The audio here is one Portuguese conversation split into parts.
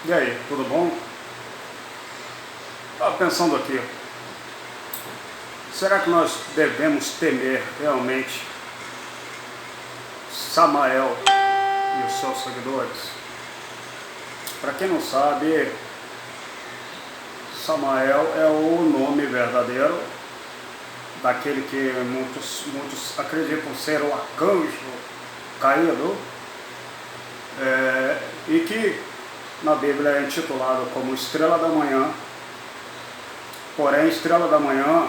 E aí, tudo bom? Estava pensando aqui, será que nós devemos temer realmente Samael e os seus seguidores? Para quem não sabe, Samael é o nome verdadeiro daquele que muitos acreditam ser o arcanjo caído, e que na Bíblia é intitulado como Estrela da Manhã. Porém, Estrela da Manhã,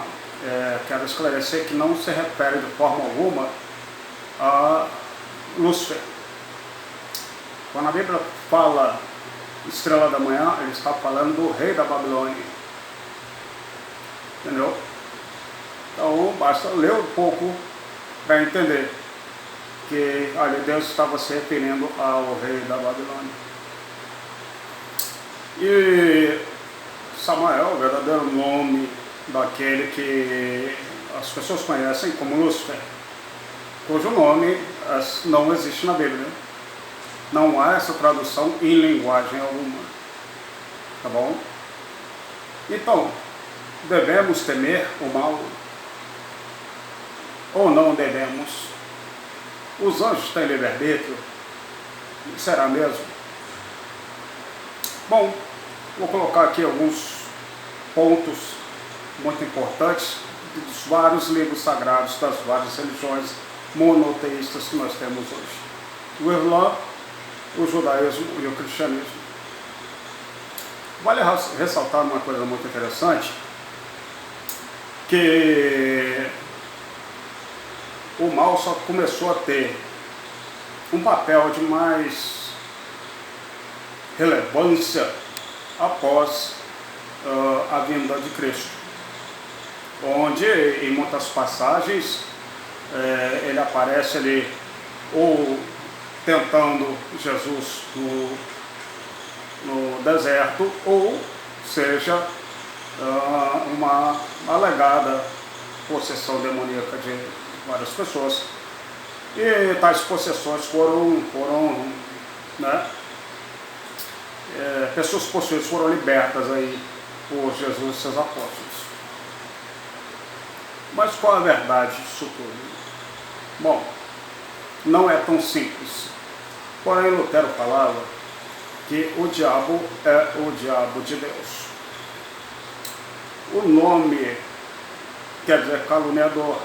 quero esclarecer que não se refere de forma alguma a Lúcifer. Quando a Bíblia fala Estrela da Manhã, ele está falando do rei da Babilônia. Entendeu? Então, basta ler um pouco para entender que ali Deus estava se referindo ao rei da Babilônia. E Samael, o verdadeiro nome daquele que as pessoas conhecem como Lúcifer, cujo nome não existe na Bíblia. Não há essa tradução em linguagem alguma. Tá bom? Então, devemos temer o mal? Ou não devemos? Os anjos têm livre-arbítrio? Será mesmo? Bom, vou colocar aqui alguns pontos muito importantes dos vários livros sagrados das várias religiões monoteístas que nós temos hoje: o Islã, o judaísmo e o cristianismo. Vale ressaltar uma coisa muito interessante, que o mal só começou a ter um papel de mais relevância após a vinda de Cristo, onde em muitas passagens ele aparece ali ou tentando Jesus no deserto, ou seja, uma alegada possessão demoníaca de várias pessoas, e tais possessões foram pessoas possuídas foram libertas aí por Jesus e seus apóstolos. Mas qual a verdade disso tudo? Bom, não é tão simples. Porém, Lutero falava que o diabo é o diabo de Deus. O nome quer dizer caluniador.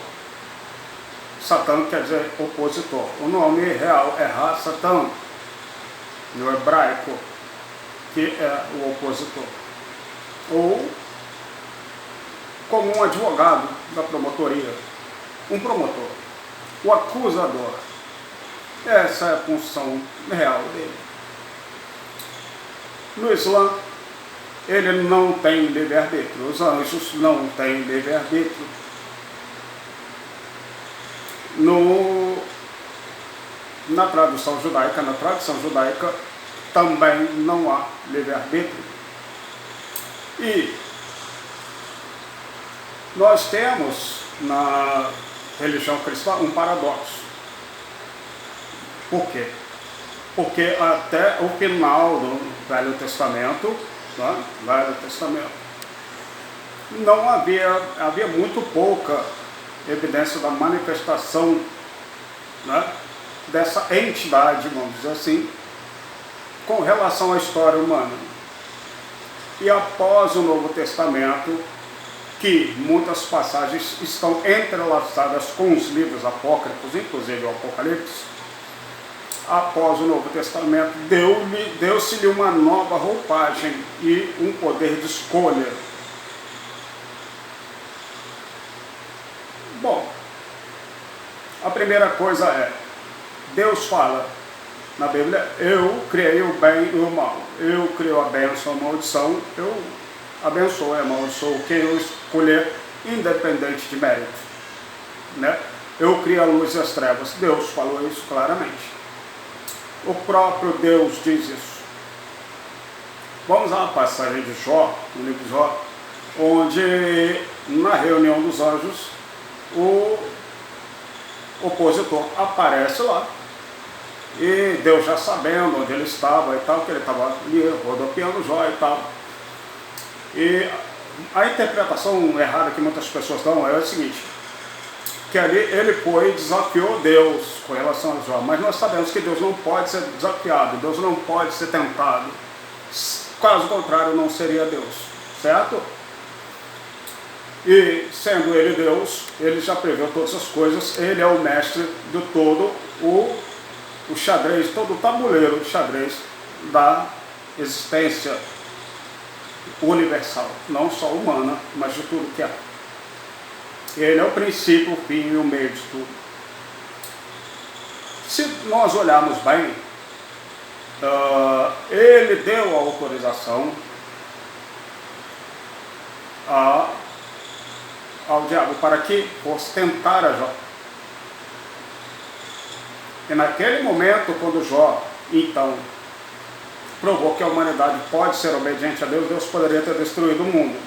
Satã quer dizer opositor. O nome real é Ra-Satã, no hebraico, que é o opositor. Ou como um advogado da promotoria, um promotor, o acusador. Essa é a função real dele. No Islã, ele não tem livre-arbítrio. Os anjos não têm livre-arbítrio. Na tradição judaica também não há livre-arbítrio. E nós temos na religião cristã um paradoxo. Por quê? Porque até o final do Velho Testamento, não havia muito pouca evidência da manifestação, dessa entidade, vamos dizer assim, com relação à história humana. E após o Novo Testamento, que muitas passagens estão entrelaçadas com os livros apócrifos, inclusive o Apocalipse, após o Novo Testamento, deu-se-lhe uma nova roupagem e um poder de escolha. Bom, a primeira coisa é, Deus fala na Bíblia: eu criei o bem e o mal, eu crio a bênção e a maldição, eu abençoo e amaldiçoo quem eu escolher, independente de mérito. Eu crio a luz e as trevas. Deus falou isso claramente. O próprio Deus diz isso. Vamos a uma passagem de Jó, no livro de Jó, onde na reunião dos anjos o opositor aparece lá E Deus já sabendo onde ele estava e tal, que ele estava ali rodopiando Jó e tal. E a interpretação errada que muitas pessoas dão é o seguinte, que ali ele foi e desafiou Deus com relação a Jó, mas nós sabemos que Deus não pode ser desafiado, Deus não pode ser tentado, caso contrário não seria Deus, certo? E sendo ele Deus, ele já preveu todas as coisas, ele é o mestre de todo o xadrez, todo o tabuleiro de xadrez da existência universal, não só humana, mas de tudo que há. Ele é o princípio, o fim e o meio de tudo. Se nós olharmos bem, ele deu a autorização ao diabo para que fosse tentar a Jó. E naquele momento, quando Jó, então, provou que a humanidade pode ser obediente a Deus, Deus poderia ter destruído o mundo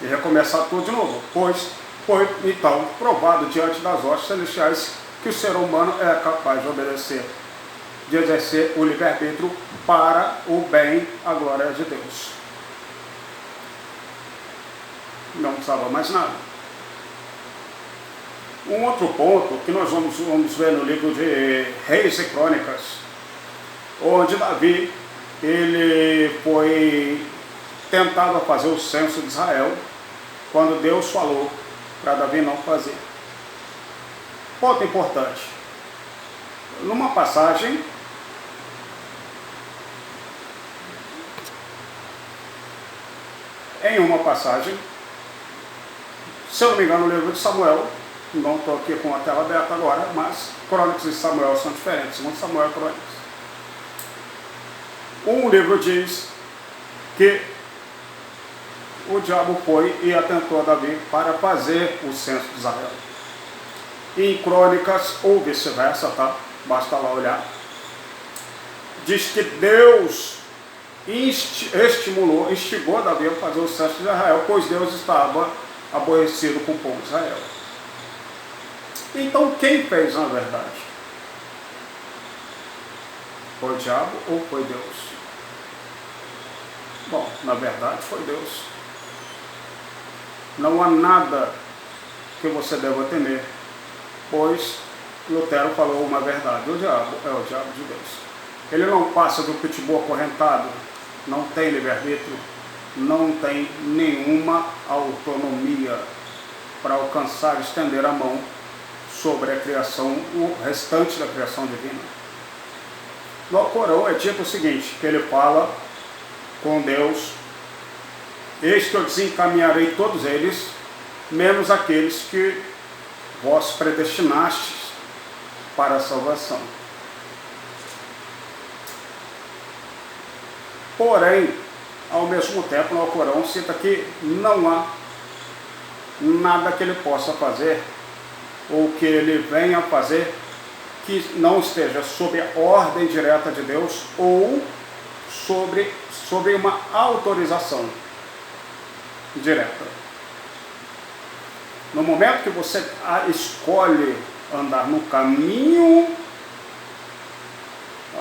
e recomeçar tudo de novo, pois foi então provado diante das hostes celestiais que o ser humano é capaz de obedecer, de exercer o livre-arbítrio para o bem, a glória de Deus. Não precisava mais nada. Um outro ponto que nós vamos ver no livro de Reis e Crônicas, onde Davi ele foi tentado a fazer o censo de Israel, quando Deus falou para Davi não fazer. Ponto importante. Numa passagem, se eu não me engano, no livro de Samuel, não estou aqui com a tela aberta agora, mas Crônicas e Samuel são diferentes, segundo Samuel e Crônicas. Um livro diz que o diabo foi e atentou a Davi para fazer o censo de Israel. Em Crônicas, ou vice-versa, tá? Basta lá olhar. Diz que Deus instigou Davi a fazer o censo de Israel, pois Deus estava aborrecido com o povo de Israel. Então, quem fez na verdade? Foi o diabo ou foi Deus? Bom, na verdade foi Deus. Não há nada que você deva temer, pois Lutero falou uma verdade: o diabo é o diabo de Deus. Ele não passa do pitbull acorrentado, não tem livre-arbítrio, não tem nenhuma autonomia para alcançar, estender a mão sobre a criação, o restante da criação divina. No Alcorão é dito o seguinte, que ele fala com Deus: eis que eu desencaminharei todos eles, menos aqueles que vós predestinastes para a salvação. Porém, ao mesmo tempo, no Alcorão cita que não há nada que ele possa fazer, ou que ele venha a fazer, que não esteja sob a ordem direta de Deus, ou sobre uma autorização direta. No momento que você escolhe andar no caminho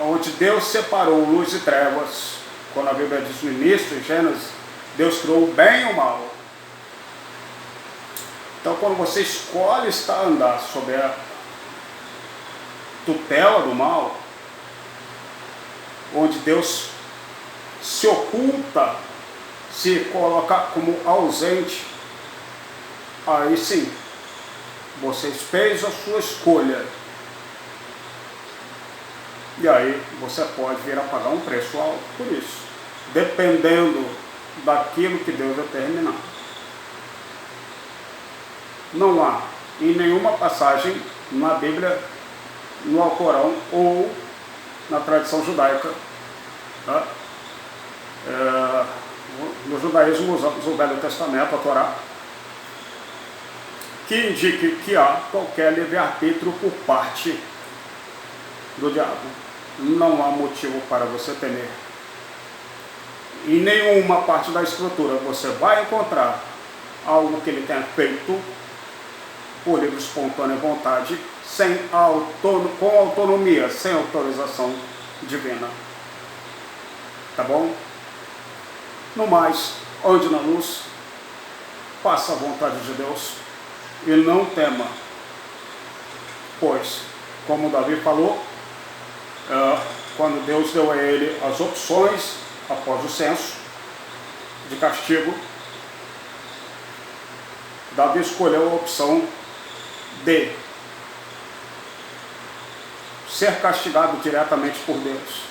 onde Deus separou luz e trevas, quando a Bíblia diz no início, em Gênesis, Deus criou o bem e o mal. Então, quando você escolhe andar sob a tutela do mal, onde Deus se oculta, se coloca como ausente, aí sim, você fez a sua escolha. E aí você pode vir a pagar um preço alto por isso, dependendo daquilo que Deus determinar. Não há em nenhuma passagem na Bíblia, no Alcorão ou na tradição judaica, tá? No judaísmo usamos o Velho Testamento, a Torá, que indique que há qualquer livre-arbítrio por parte do diabo. Não há motivo para você temer. Em nenhuma parte da Escritura você vai encontrar algo que ele tenha feito por livre espontânea vontade com autonomia, sem autorização divina. Tá bom? No mais, ande na luz, faça a vontade de Deus e não tema, pois, como Davi falou, quando Deus deu a ele as opções após o censo de castigo, Davi escolheu a opção de ser castigado diretamente por Deus.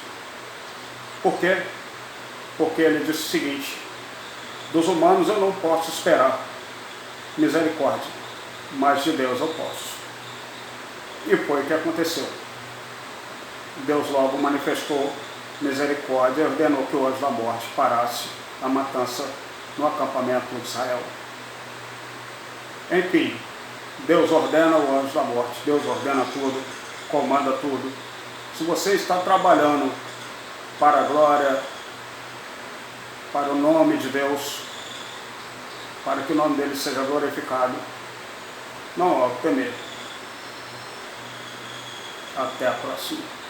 Por quê? Porque ele disse o seguinte: dos humanos eu não posso esperar misericórdia, mas de Deus eu posso. E foi o que aconteceu. Deus logo manifestou misericórdia e ordenou que o anjo da morte parasse a matança no acampamento de Israel. Enfim, Deus ordena o anjo da morte, Deus ordena tudo, comanda tudo. Se você está trabalhando para a glória, para o nome de Deus, para que o nome dele seja glorificado, não há o que temer. Até a próxima.